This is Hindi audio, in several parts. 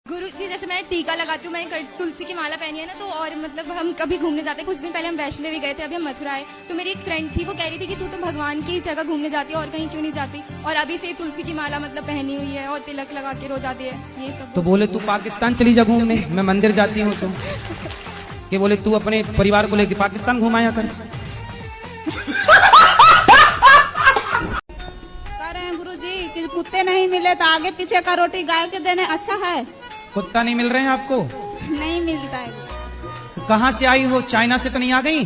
गुरुजी जैसे मैं टीका लगाती हूँ, मैंने तुलसी की माला पहनी है ना, तो और मतलब हम कभी घूमने जाते हैं। कुछ दिन पहले हम वैष्णो देवी गए थे, अभी हम मथुरा आए, तो मेरी एक फ्रेंड थी, वो कह रही थी कि तू तो भगवान की जगह घूमने जाती है और कहीं क्यों नहीं जाती, और अभी से तुलसी की माला मतलब पहनी हुई है और तिलक लगा के रोज आती है, ये सब। तो बोले तू पाकिस्तान चली जा घूमने, मैं मंदिर जाती हूँ, तो ये बोले तू अपने परिवार को लेके पाकिस्तान घुमाया कर। गुरुजी कि कुत्ते नहीं मिले तो आगे पीछे का रोटी गाय के देने अच्छा है। कुत्ता नहीं मिल रहे हैं आपको? नहीं मिलता है। तो कहाँ से आई हो? चाइना से तो नहीं आ गई?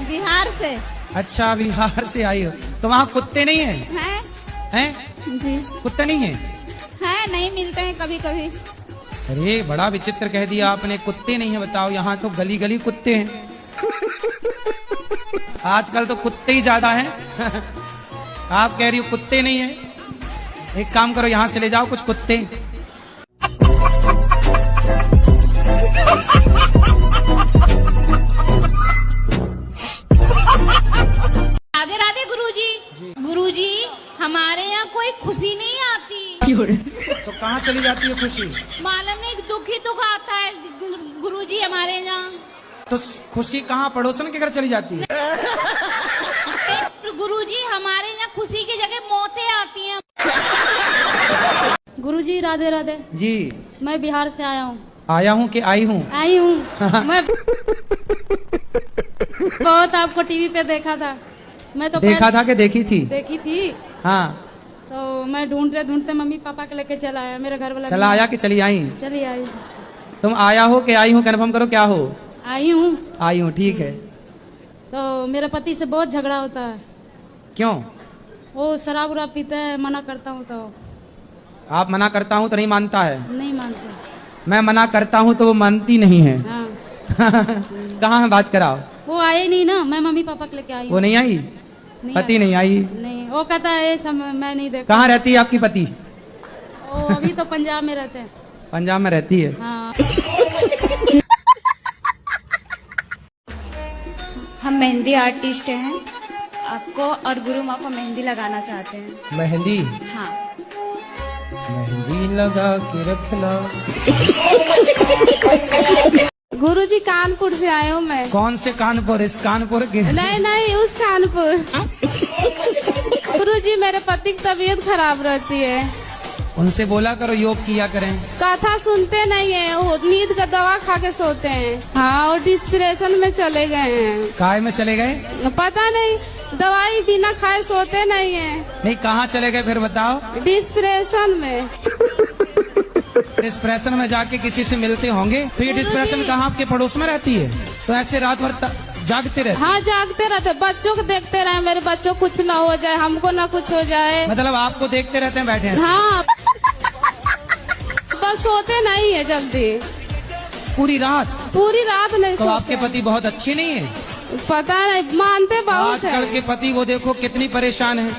बिहार से। अच्छा, बिहार से आई हो, तो वहाँ कुत्ते नहीं है? हैं? जी कुत्ते नहीं है? नहीं मिलते हैं कभी कभी। अरे बड़ा विचित्र कह दिया आपने, कुत्ते नहीं है। बताओ, यहाँ तो गली गली कुत्ते हैं। आजकल तो कुत्ते ही ज्यादा हैं। आप कह रही हो कुत्ते नहीं है? एक काम करो, यहाँ से ले जाओ कुछ कुत्ते। राधे राधे गुरुजी। गुरुजी हमारे यहाँ कोई खुशी नहीं आती। तो कहाँ चली जाती है खुशी? मालूम नहीं, दुख ही दुख आता है गुरुजी हमारे यहाँ। तो खुशी कहाँ पड़ोसन के घर चली जाती है? गुरुजी हमारे यहाँ खुशी की जगह मौतें आती हैं। गुरुजी राधे राधे जी। मैं बिहार से आया हूँ। आया हूँ कि आई हूँ? आई हूँ। मैं बहुत आपको टीवी पे देखा था। मैं तो देखा था कि देखी थी? देखी थी। हाँ, तो मैं ढूंढते ढूंढते मम्मी पापा के लेके चला आया, मेरे घर वाला चला आया कि चली आई? चली आई। तुम आया हो कि आई हूँ, कन्फर्म करो क्या हो? आई हूँ। आई हूँ, ठीक है। तो मेरे पति से बहुत झगड़ा होता है। क्यों? वो शराब वराब पीते हैं, मना करता हूँ तो। आप मना करता हूँ तो नहीं मानता है? नहीं मानते। मैं मना करता हूँ तो वो मानती नहीं है। हाँ। कहाँ है, बात कराओ। वो आए नहीं ना, मैं मम्मी पापा के लेके आई वो हूँ। नहीं आई? पति नहीं आई? नहीं, वो कहता है ये सब मैं नहीं देखा। कहाँ रहती है आपकी पति? वो अभी तो पंजाब में रहते हैं। पंजाब में रहती है? हाँ। हम मेहंदी आर्टिस्ट हैं, आपको और गुरु माँ को मेहंदी लगाना चाहते हैं। मेहंदी? हाँ। मेहंदी लगा के रखना। गुरुजी कानपुर से आए हूँ मैं। कौन से कानपुर? इस कानपुर के? नहीं उस कानपुर। गुरुजी मेरे पति की तबीयत खराब रहती है। उनसे बोला करो योग किया करें। कथा सुनते नहीं है, वो नींद का दवा खा के सोते हैं। हाँ, और डिस्प्रेशन में चले गए हैं। काय में चले गए? पता नहीं, दवाई बिना खाए सोते नहीं है। नहीं, कहाँ चले गए फिर बताओ? डिस्प्रेशन में। डिस्प्रेशन में जाके किसी से मिलते होंगे? तो ये डिस्प्रेशन कहाँ आपके पड़ोस में रहती है? तो ऐसे रात भर जागते रहते? हाँ, जागते रहते, बच्चों को देखते रहे, मेरे बच्चों कुछ ना हो जाए, हमको ना कुछ हो जाए। मतलब आपको देखते रहते हैं बैठे हैं? हाँ, बस सोते नहीं है जल्दी। पूरी रात? पूरी रात नहीं तो सोते। आपके पति बहुत अच्छे नहीं है? पता नहीं, मानते बहुत है। आजकल के पति वो देखो कितनी परेशान है।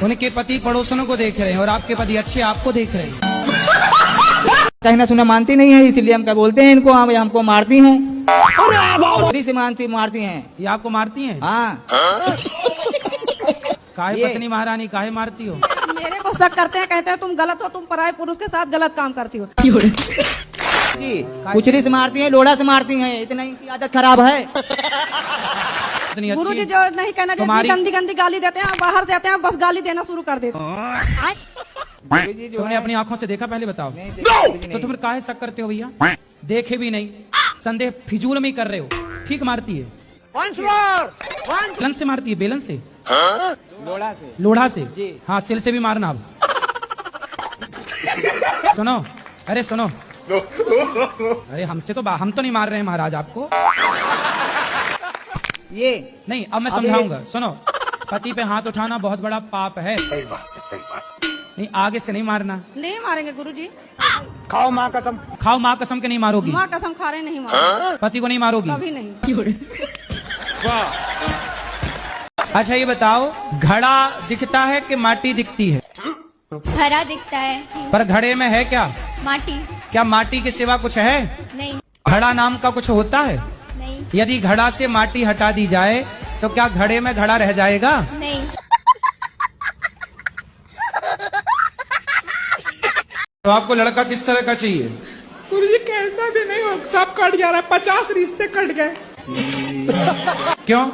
उनके पति पड़ोसनों को देख रहे हैं और आपके पति अच्छे आपको देख रहे हैं। कहना सुना मानती नहीं है, इसलिए हम क्या बोलते हैं इनको, हम हमको मारती हैं। से मारती हैं। ये आपको मारती हैं? हाँ। काहे पत्नी महारानी, काहे मारती हो? मेरे को शक करते हैं, कहते हैं तुम गलत हो, तुम पराये पुरुष के साथ गलत काम करती हो। जी, कुचरी से मारती हैं, लोढ़ा से मारती हैं, इतना इनकी आदत खराब है। गुरु जी जो नहीं कहना चाहिए, गंदी गंदी गाली देते हैं, बाहर जाते हैं बस गाली देना शुरू कर देते हैं। तुमने अपनी आंखों से देखा? पहले बताओ। तो तुम काहे शक करते हो भैया? देखे भी नहीं, संदेह फिजूल में ही कर रहे हो। ठीक मारती है? बेलन से मारती है? बेलन से? लोढ़ा से। लोढ़ा से? हाँ, सिल से भी मारना। अब सुनो, अरे सुनो, अरे हमसे तो हम तो नहीं मार रहे हैं महाराज आपको। ये नहीं, अब मैं समझाऊंगा। सुनो, पति पे हाथ उठाना बहुत बड़ा पाप है। नहीं, आगे से नहीं मारना। नहीं मारेंगे गुरु जी। खाओ माँ कसम। खाओ माँ कसम के नहीं मारोगी? माँ कसम खा रहे नहीं मारेंगे। पति को नहीं मारोगी? कभी नहीं। अच्छा ये बताओ, घड़ा दिखता है कि माटी दिखती है? हरा दिखता है। पर घड़े में है क्या? माटी। क्या माटी के सिवा कुछ है? नहीं। घड़ा नाम का कुछ होता है? नहीं। यदि घड़ा से माटी हटा दी जाए तो क्या घड़े में घड़ा रह जाएगा? नहीं। तो आपको लड़का किस तरह का चाहिए? गुरुजी कैसा भी नहीं हो, सब कट जा रहा है, 50 रिश्ते कट गए। क्यों?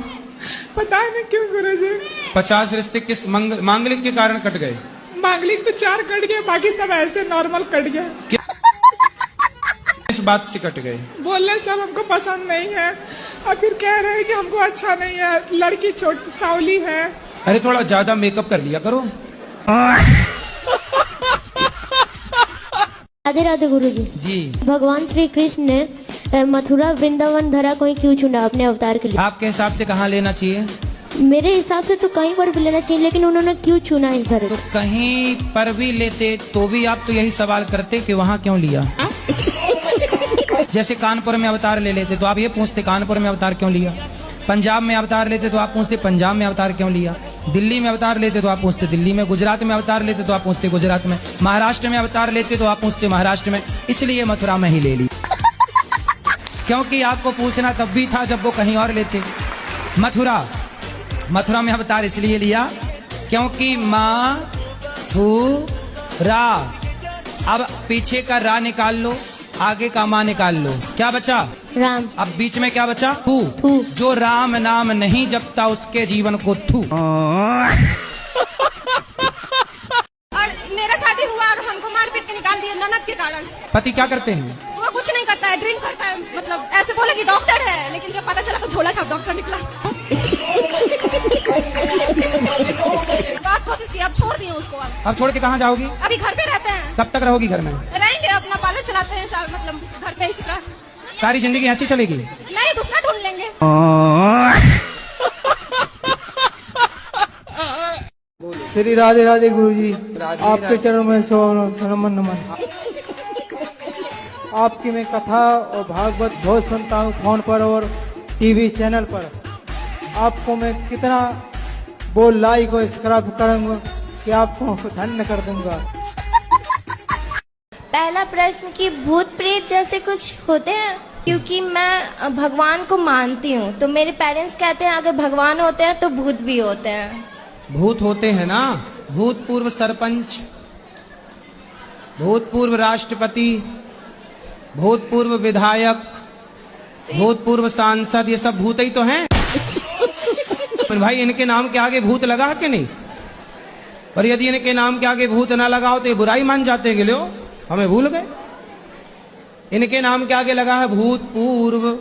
पता नहीं क्यों गुरुजी। 50 रिश्ते किस मांगलिक के कारण कट गए? मांगलिक तो 4 कट गए, बाकी सब ऐसे नॉर्मल कट गए। किस बात से कट गए? बोलने सब हमको पसंद नहीं है, और फिर कह रहे हैं कि हमको अच्छा नहीं है, लड़की छोटी सावली है। अरे थोड़ा ज्यादा मेकअप कर लिया करो। राधे राधे गुरुजी। जी। भगवान श्री कृष्ण ने मथुरा वृंदावन धरा को क्यों चुना अपने अवतार के लिए? आपके हिसाब से कहाँ लेना चाहिए? मेरे हिसाब से तो कहीं पर भी लेना चाहिए, लेकिन उन्होंने क्यों चुना इस धरे? तो कहीं पर भी लेते तो भी आप तो यही सवाल करते कि वहाँ क्यों लिया। जैसे कानपुर में अवतार ले लेते तो आप ये पूछते कानपुर में अवतार क्यों लिया। पंजाब में अवतार लेते तो आप पूछते पंजाब में अवतार क्यों लिया। दिल्ली में अवतार लेते तो आप पूछते दिल्ली में। गुजरात में अवतार लेते तो आप पूछते गुजरात में। महाराष्ट्र में अवतार लेते तो आप पूछते महाराष्ट्र में। इसलिए मथुरा में ही ले ली, क्योंकि आपको पूछना तब भी था जब वो कहीं और लेते। मथुरा में अवतार इसलिए लिया क्योंकि रा, अब पीछे का रा निकाल लो, आगे का माँ निकाल लो, क्या बचा? राम। अब बीच में क्या बचा? थू। जो राम नाम नहीं जपता उसके जीवन को थू। और मेरा शादी हुआ और हमको मारपीट के निकाल दिया ननद के कारण। पति क्या करते हैं? वो कुछ नहीं करता है, ड्रिंक करता है, मतलब ऐसे बोला कि डॉक्टर है, लेकिन जब पता चला तो झोला छाप डॉक्टर निकला। बहुत कोशिश की, अब छोड़ दिए उसको। अब छोड़ के कहाँ जाओगी? अभी घर पे रहते हैं। कब तक रहोगी घर में? रहेंगे, अपना पार्लर चलाते हैं, मतलब घर पे इसी तरह। सारी जिंदगी ऐसी चलेगी? नहीं, दूसरा ढूंढ लेंगे। श्री राधे राधे गुरुजी। आपके चरणों में नमन नमन। आपकी मैं कथा और भागवत बहुत सुनता हूँ फोन पर और टीवी चैनल पर। आपको मैं कितना वो लाइक और सब्सक्राइब करूंगा कि आपको धन्य कर दूंगा। पहला प्रश्न कि भूत प्रेत जैसे कुछ होते हैं? क्योंकि मैं भगवान को मानती हूँ, तो मेरे पेरेंट्स कहते हैं अगर भगवान होते हैं तो भूत भी होते हैं। भूत होते हैं ना, भूतपूर्व सरपंच, भूतपूर्व राष्ट्रपति, भूतपूर्व विधायक, भूतपूर्व सांसद, ये सब भूत ही तो हैं। पर भाई इनके नाम के आगे भूत लगा कि नहीं? और यदि इनके नाम के आगे भूत ना लगाओ तो ये बुराई मान जाते हैं कि लो हमें भूल गए। इनके नाम के आगे लगा है भूतपूर्व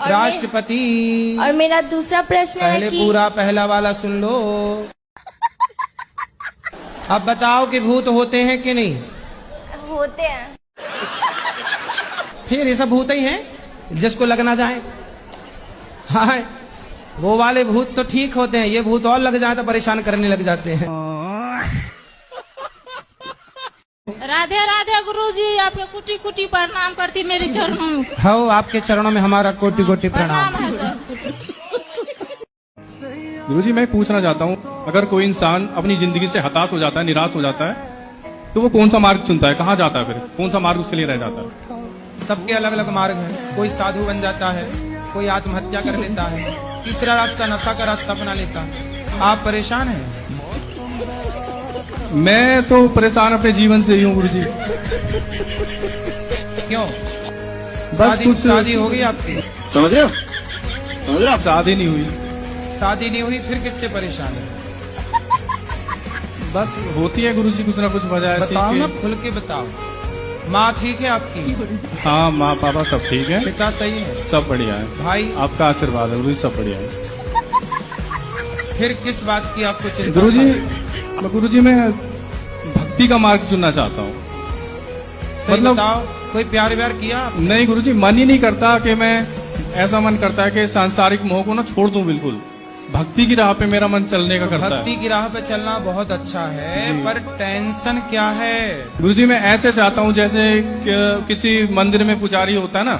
राष्ट्रपति। और मेरा दूसरा प्रश्न है पहले कि पूरा पहला वाला सुन लो। अब बताओ कि भूत होते हैं कि नहीं? होते हैं। फिर ये सब भूत ही हैं जिसको लग ना जाए। हाँ, वो वाले भूत तो ठीक होते हैं, ये भूत और लग जाए तो परेशान करने लग जाते हैं। राधे राधे गुरुजी, आपके कुटी कुटी प्रणाम करती मेरे चरणों में। हो, आपके चरणों में हमारा कोटि कोटि प्रणाम। है सर। गुरुजी मैं पूछना चाहता हूँ, अगर कोई इंसान अपनी जिंदगी से हताश हो जाता है, निराश हो जाता है, तो वो कौन सा मार्ग चुनता है? कहाँ जाता है? फिर कौन सा मार्ग उसके लिए रह जाता है? सबके अलग अलग मार्ग हैं। कोई साधु बन जाता है, कोई आत्महत्या कर लेता है, तीसरा रास्ता नशा का रास्ता अपना लेता है। आप परेशान हैं? मैं तो परेशान अपने जीवन से ही हूँ गुरुजी। क्यों? बस कुछ शादी हो गई आपकी? समझ रहे हो? शादी नहीं हुई। शादी नहीं हुई, फिर किससे परेशान है? बस होती है गुरुजी कुछ ना कुछ वजह ऐसी। बताओ ना, खुल के बताओ। माँ ठीक है आपकी? हाँ, माँ पापा सब ठीक है। पिता सही है? सब बढ़िया है। भाई? आपका आशीर्वाद है गुरुजी, सब बढ़िया है। फिर किस बात की आपको चिंता? गुरुजी मैं भक्ति का मार्ग चुनना चाहता हूँ। मतलब बताओ, कोई प्यार व्यार किया? नहीं गुरुजी, मन ही नहीं करता कि मैं, ऐसा मन करता है कि सांसारिक मोह को ना छोड़ दूं बिल्कुल। भक्ति की राह पे मेरा मन चलने का करता है। भक्ति की राह पे चलना बहुत अच्छा है, पर टेंशन क्या है? गुरुजी मैं ऐसे चाहता हूँ जैसे किसी मंदिर में पुजारी होता है ना,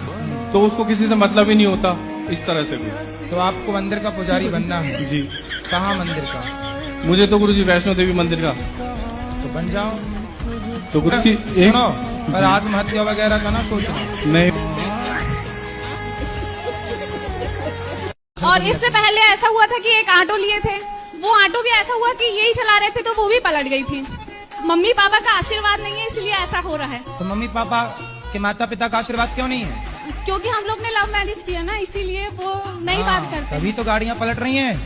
तो उसको किसी से मतलब ही नहीं होता, इस तरह से भी। तो आपको मंदिर का पुजारी बनना है? जी। कहाँ मंदिर का? मुझे तो गुरुजी वैष्णो देवी मंदिर का। तो बन जाओ। तो गुरुजी सुनो, पर आत्महत्या वगैरह का ना सोचना। नहीं। और इससे पहले ऐसा हुआ था कि एक ऑटो लिए थे, वो ऑटो भी ऐसा हुआ कि यही चला रहे थे तो वो भी पलट गई थी। मम्मी पापा का आशीर्वाद नहीं है इसलिए ऐसा हो रहा है। तो मम्मी पापा के माता पिता का आशीर्वाद क्यों नहीं है? क्योंकि हम लोग ने लव मैरिज किया ना, इसीलिए वो नहीं बात करते। तभी तो गाड़ियाँ पलट रही हैं।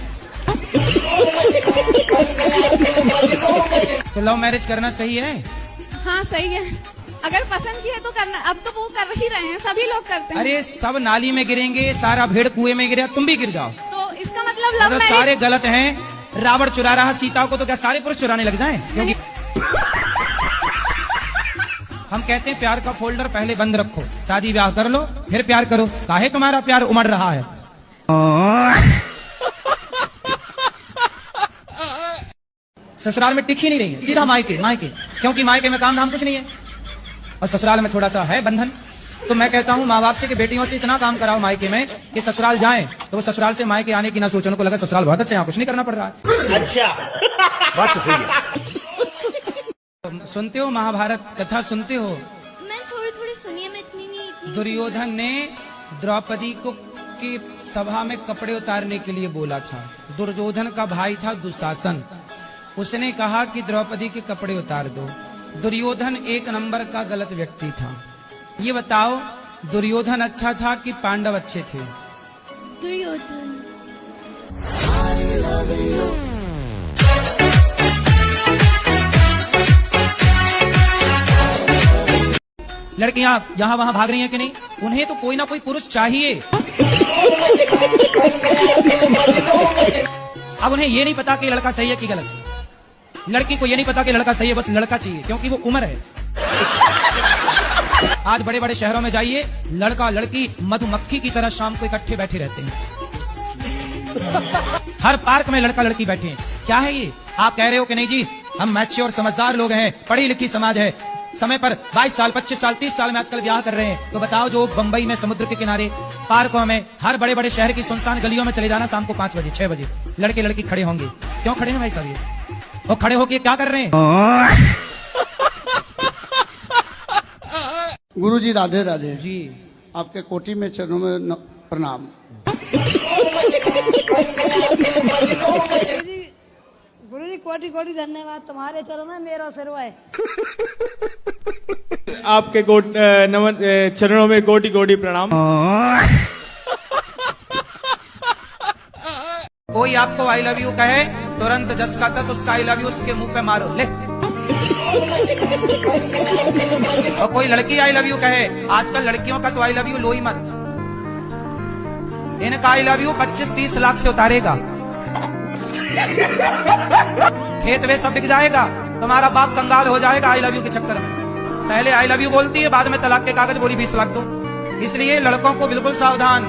तो लव मैरिज करना सही है? हाँ सही है, अगर पसंद की है तो करना। अब तो वो कर ही रहे हैं, सभी लोग करते हैं। अरे सब नाली में गिरेंगे, सारा भेड़ कुएं में गिरे, तुम भी गिर जाओ तो इसका मतलब लव अगर मैरिज सारे गलत हैं। रावण चुरा रहा सीता को, तो क्या सारे पुरुष चुराने लग जाएं? क्योंकि हम कहते हैं प्यार का फोल्डर पहले बंद रखो, शादी ब्याह कर लो फिर प्यार करो। काहे तुम्हारा प्यार उमड़ रहा है? ससुराल में टिक ही नहीं रही है, सीधा मायके मायके, क्योंकि मायके में काम धाम कुछ नहीं है और ससुराल में थोड़ा सा है बंधन। तो मैं कहता हूँ माँ बाप से कि बेटियों से इतना काम कराओ मायके में कि ससुराल जाएं तो वो ससुराल से मायके आने की ना सोचने को लगा ससुराल बहुत अच्छा, यहाँ कुछ नहीं करना पड़ रहा है। अच्छा बात तो सही है। सुनते हो महाभारत कथा सुनते हो? मैं थोड़ी थोड़ी सुनिए, मैं इतनी नहीं। दुर्योधन ने द्रौपदी को की सभा में कपड़े उतारने के लिए बोला था। दुर्योधन का भाई था दुशासन, उसने कहा कि द्रौपदी के कपड़े उतार दो। दुर्योधन एक नंबर का गलत व्यक्ति था। ये बताओ दुर्योधन अच्छा था कि पांडव अच्छे थे? दुर्योधन। लड़कियां यहाँ वहाँ भाग रही हैं कि नहीं? उन्हें तो कोई ना कोई पुरुष चाहिए। अब उन्हें ये नहीं पता कि लड़का सही है कि गलत। लड़की को ये नहीं पता कि लड़का सही है, बस लड़का चाहिए क्योंकि वो उम्र है। आज बड़े बड़े शहरों में जाइए, लड़का लड़की मधुमक्खी की तरह शाम को इकट्ठे बैठे रहते हैं। हर पार्क में लड़का लड़की बैठे हैं। क्या है ये? आप कह रहे हो कि नहीं जी हम मैच्योर समझदार लोग हैं, पढ़ी लिखी समाज है, समय पर 22 साल 25 साल 30 साल में आजकल ब्याह कर रहे हैं। तो बताओ जो बंबई में समुद्र के किनारे पार्कों में हर बड़े बड़े शहर की सुनसान गलियों में चले जाना, शाम को 5 बजे 6 बजे लड़के लड़की खड़े होंगे। क्यों खड़े हैं भाई साहब? ये वो खड़े होके क्या कर रहे हैं? गुरुजी राधे राधे जी। आपके कोटि में चरणों में प्रणाम। गुरुजी कोटि कोटि धन्यवाद, तुम्हारे चरणों में मेरा सिरवा है। आपके चरणों में कोटि कोटि प्रणाम। कोई आपको आई लव यू कहे तुरंत जस का तस उसका आई लव यू उसके मुंह पे मारो ले। और कोई लड़की आई लव यू कहे, आजकल लड़कियों का तो आई लव यू लो ही मत। इनका आई लव यू 25-30 लाख से उतारेगा, खेत वे सब बिक जाएगा, तुम्हारा बाप कंगाल हो जाएगा आई लव यू के चक्कर में। पहले आई लव यू बोलती है, बाद में तलाक के कागज बोली 20 लाख दो। इसलिए लड़कों को बिल्कुल सावधान,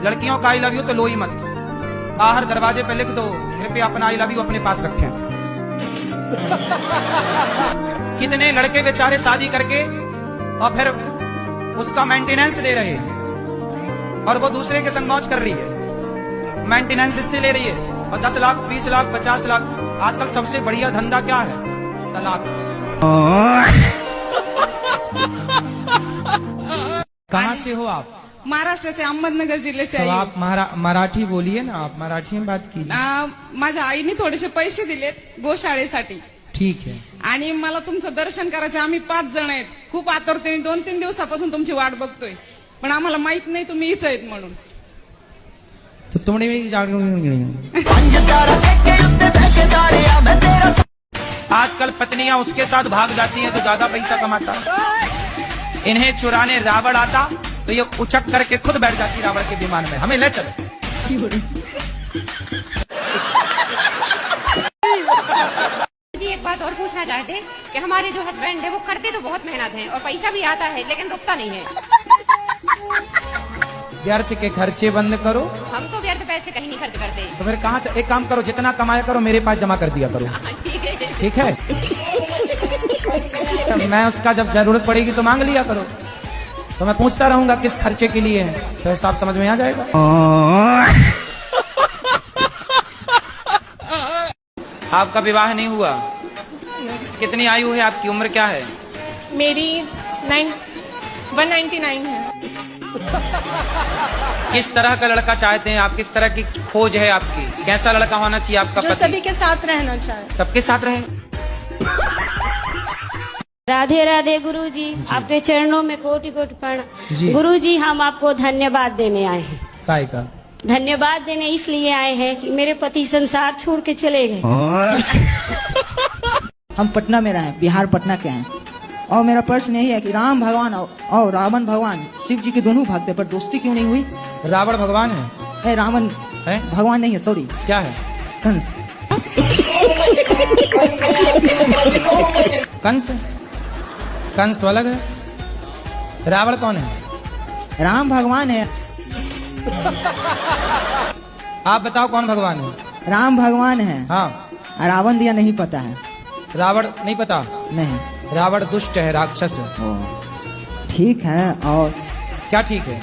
लड़कियों का आई लव यू तो लो ही मत। बाहर दरवाजे पे लिख दो कृपया अपना आई लव यू अपने पास रखें। कितने लड़के बेचारे शादी करके और फिर उसका मेंटेनेंस ले रहे हैं और वो दूसरे के संग मौज कर रही है, मेंटेनेंस इससे ले रही है और 10 लाख 20 लाख 50 लाख। आजकल सबसे बढ़िया धंधा क्या है? तलाक। कहाँ से हो आप? महाराष्ट्र से, अहमदनगर जिल्हे से तो आई हूँ। आप मराठी बोलिए ना, आप मराठी में बात कीजिए। माझ्या आईने थोडेसे पैसे दिलेत गोशाळेसाठी ठीक है। आणि मला तुमचं दर्शन करायचं। आम्ही 5 जण आहेत, खूप आतुरतेने 2-3 दिवसापासून तुमची वाट बघतोय, पण आम्हाला माहित नाही तुम्ही इथं आहेत म्हणून। तो तुमने आजकल पत्नियां उसके साथ भाग जाती हैं तो ज्यादा पैसा कमाता। इन्हें चुराने रावण आता तो ये उचक करके खुद बैठ जाती रावण के विमान में, हमें ले चलो। जी एक बात और पूछना चाहते कि हमारे जो हस्बैंड है वो करते तो बहुत मेहनत है और पैसा भी आता है लेकिन रुकता नहीं है। व्यर्थ के खर्चे बंद करो। हम तो व्यर्थ पैसे कहीं नहीं खर्च करते। तो फिर कहाँ? एक काम करो, जितना कमाया करो मेरे पास जमा कर दिया करो। ठीक है? तो मैं उसका जब जरूरत पड़ेगी तो मांग लिया करो, तो मैं पूछता रहूंगा किस खर्चे के लिए है, तो हिसाब समझ में आ जाएगा। आपका विवाह नहीं हुआ? कितनी आयु है आपकी, उम्र क्या है? मेरी 199 है। किस तरह का लड़का चाहते हैं आप? किस तरह की खोज है आपकी? कैसा लड़का होना चाहिए आपका पति? सभी के साथ रहना चाहिए। सबके साथ रहे। राधे राधे गुरुजी, आपके चरणों में कोटि कोटि जी। प्रणाम। गुरुजी, हम आपको धन्यवाद देने आए हैं। काय का? धन्यवाद देने इसलिए आए हैं कि मेरे पति संसार छोड़ के चले गए। हम पटना में रहे, बिहार पटना के हैं, और मेरा प्रश्न यही है कि राम भगवान और रावण भगवान शिव जी के दोनों भक्त हैं, पर दोस्ती क्यों नहीं हुई? रावण भगवान है? रावण है? भगवान नहीं है, सॉरी। क्या है? कंस। कंस? कंस तो अलग है। रावण कौन है? राम भगवान है। आप बताओ कौन भगवान है? राम भगवान है। हाँ। रावण दिया नहीं पता है। रावण नहीं पता? नहीं। रावण दुष्ट है, राक्षस है। ठीक है। और क्या ठीक है?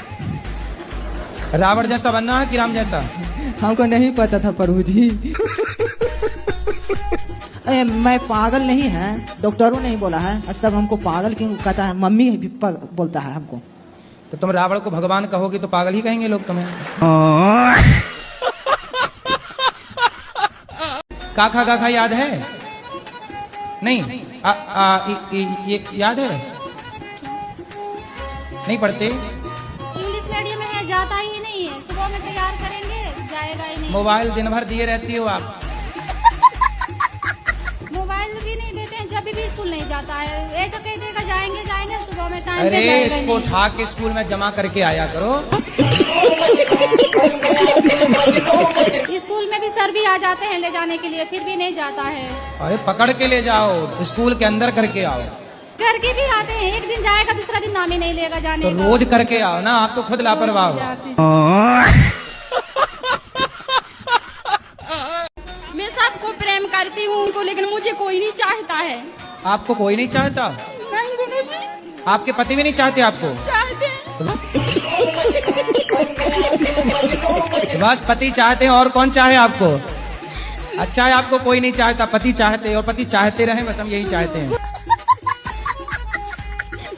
रावण जैसा बनना है कि राम जैसा? हमको नहीं पता था प्रभु जी। मैं पागल नहीं है, डॉक्टरों नहीं बोला है, सब हमको पागल क्यों कहता है, मम्मी भी बोलता है हमको। तो तुम रावण को भगवान कहोगे तो पागल ही कहेंगे लोग तुम्हें। काका काका याद है? नहीं। ये याद है? नहीं पढ़ते? इंग्लिश मीडियम में है, जाता ही नहीं है। सुबह में तैयार करेंगे, जाएगा ही नहीं। मोबाइल दिन भर दिए रहती हो आप। मोबाइल भी नहीं देते हैं, जब भी स्कूल नहीं जाता है। ऐसा कह देगा जाएंगे जाएंगे, सुबह में टाइम पे अरे जाएगा इसको नहीं। उठा के स्कूल में जमा करके आया करो। स्कूल में भी सर भी आ जाते हैं ले जाने के लिए, फिर भी नहीं जाता है। अरे पकड़ के ले जाओ, स्कूल के अंदर करके आओ। करके भी आते हैं, एक दिन जाएगा दूसरा दिन नाम ही नहीं लेगा जाने तो का। रोज करके आओ ना, आप तो खुद लापरवाह हो। मैं सबको प्रेम करती हूँ उनको, लेकिन मुझे कोई नहीं चाहता है। आपको कोई नहीं चाहता? नहीं गुरुजी। आपके पति भी नहीं चाहते आपको? चाहते। बस पति चाहते हैं, और कौन चाहे आपको? अच्छा है आपको कोई नहीं चाहता, पति चाहते हैं, और पति चाहते रहे, बस हम यही चाहते हैं।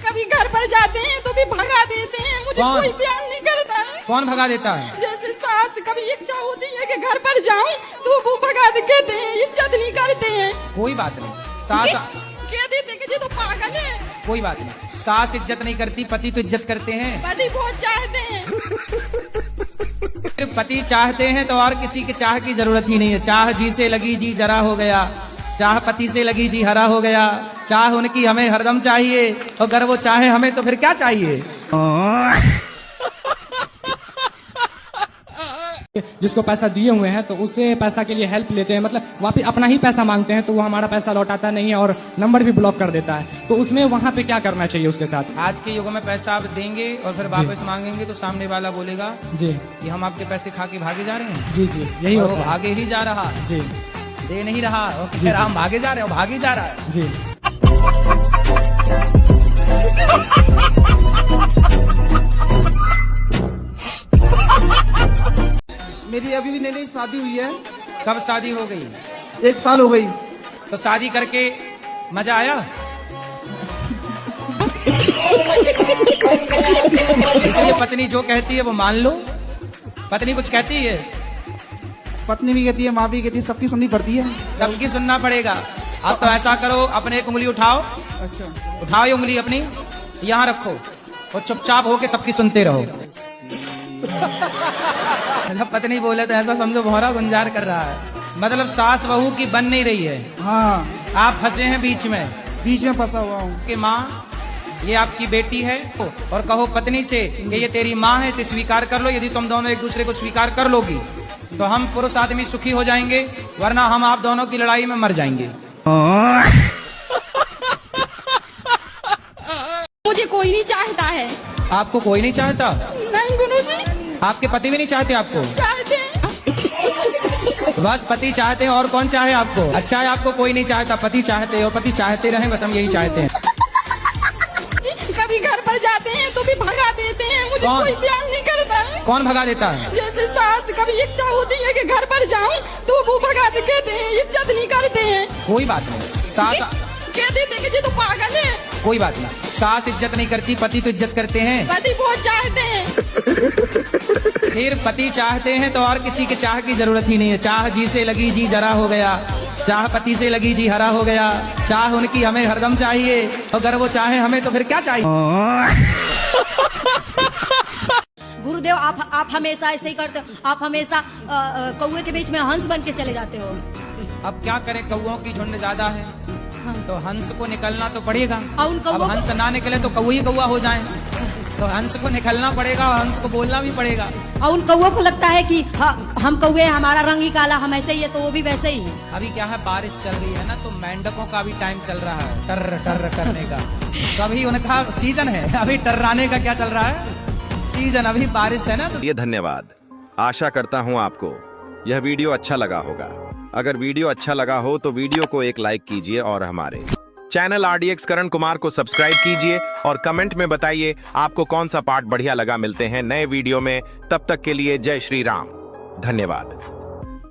कभी घर पर जाते हैं तो भी भगा देते हैं, मुझे कौन? कोई प्यार नहीं करता है। कौन भगा देता है? जैसे सास, कभी इच्छा होती है कि घर पर जाऊं तो वो भगा देते हैं, इज्जत नहीं करते हैं। कोई बात नहीं, सास कह देते कि ये तो पागल है। कोई बात नहीं, सास इज्जत नहीं करती, पति तो इज्जत करते हैं। पति बहुत चाहते हैं। पति चाहते हैं तो और किसी के चाह की जरूरत ही नहीं है। चाह जी से लगी जी जरा हो गया, चाह पति से लगी जी हरा हो गया। चाह उनकी हमें हरदम चाहिए, और अगर वो चाहे हमें तो फिर क्या चाहिए? जिसको पैसा दिए हुए हैं तो उससे पैसा के लिए हेल्प लेते हैं, मतलब वापिस अपना ही पैसा मांगते हैं, तो वो हमारा पैसा लौटाता नहीं है और नंबर भी ब्लॉक कर देता है। तो उसमें वहाँ पे क्या करना चाहिए उसके साथ? आज के युग में पैसा आप देंगे और फिर वापस मांगेंगे तो सामने वाला बोलेगा जी कि हम आपके पैसे खा के भागे जा रहे हैं। जी जी, यही और होता वो है। भागे ही जा रहा जी, दे नहीं रहा, और जी, कह रहा हम भागे जा रहे हैं, भाग ही जा रहा है। जी। मेरी अभी भी नई शादी हुई है। कब शादी हो गई? 1 साल हो गई। तो शादी करके मजा आया? इसलिए पत्नी जो कहती है वो मान लो। पत्नी कुछ कहती है? पत्नी भी कहती है, माँ भी कहती है, सबकी सुननी पड़ती है। सबकी सुनना पड़ेगा। अब तो ऐसा करो, अपने एक उंगली उठाओ। अच्छा, उठाओ ये उंगली अपनी, यहाँ रखो और चुपचाप होके सबकी सुनते रहो। जब पत्नी बोले तो ऐसा समझो भौरा गुंजार कर रहा है, मतलब सास बहू की बन नहीं रही है। हाँ, आप फंसे हैं बीच में फंसा हुआ हूँ। कि माँ ये आपकी बेटी है, और कहो पत्नी से कि ये तेरी माँ है, इसे स्वीकार कर लो। यदि तुम दोनों एक दूसरे को स्वीकार कर लोगी तो हम पुरुष आदमी सुखी हो जाएंगे, वरना हम आप दोनों की लड़ाई में मर जाएंगे। मुझे कोई नहीं चाहता है। आपको कोई नहीं चाहता? नहीं गुरुजी। आपके पति भी नहीं चाहते आपको? चाहते हैं। बस पति चाहते हैं, और कौन चाहे आपको? अच्छा है आपको कोई नहीं चाहता, पति चाहते हैं, और पति चाहते रहे, बस हम यही चाहते हैं। कभी घर पर जाते हैं तो भी भगा देते हैं, मुझे कौन? कोई प्यार नहीं करता है। कौन भगा देता है? जैसे सास, कभी इच्छा होती है कि घर पर जाऊं तो वो भगा देते हैं, इज्जत नहीं करते हैं। कोई बात नहीं, सास कह देते कि ये तो पागल है। कोई बात नहीं, सास इज्जत नहीं करती, पति तो इज्जत करते हैं। पति बहुत चाहते हैं। फिर पति चाहते हैं तो और किसी के चाह की जरूरत ही नहीं है। चाह जी से लगी जी जरा हो गया, चाह पति से लगी जी हरा हो गया, चाह उनकी हमें हरदम चाहिए, अगर वो चाहे हमें तो फिर क्या चाहिए। गुरुदेव आप हमेशा ऐसे ही करते हो, आप हमेशा कौए के बीच में हंस बन के चले जाते हो। अब क्या करें, कौओं की झुंड ज्यादा है तो हंस को निकलना तो पड़ेगा। अब हंस ना निकले तो कौआ ही कौआ हो जाए, तो हंस को निकलना पड़ेगा और हंस को बोलना भी पड़ेगा। और उन कौओं को लगता है कि हम कौए, हमारा रंग ही काला, हम ऐसे ही है, तो वो भी वैसे ही है। अभी क्या है, बारिश चल रही है ना, तो मेंढकों का भी टाइम चल रहा है टर टर करने का, तो अभी उनका सीजन है, अभी टर्राने का क्या चल रहा है, सीजन, अभी बारिश है ना तो। ये धन्यवाद। आशा करता हूँ आपको यह वीडियो अच्छा लगा होगा। अगर वीडियो अच्छा लगा हो तो वीडियो को एक लाइक कीजिए और हमारे चैनल RDX करण कुमार को सब्सक्राइब कीजिए और कमेंट में बताइए आपको कौन सा पार्ट बढ़िया लगा। मिलते हैं नए वीडियो में, तब तक के लिए जय श्री राम, धन्यवाद।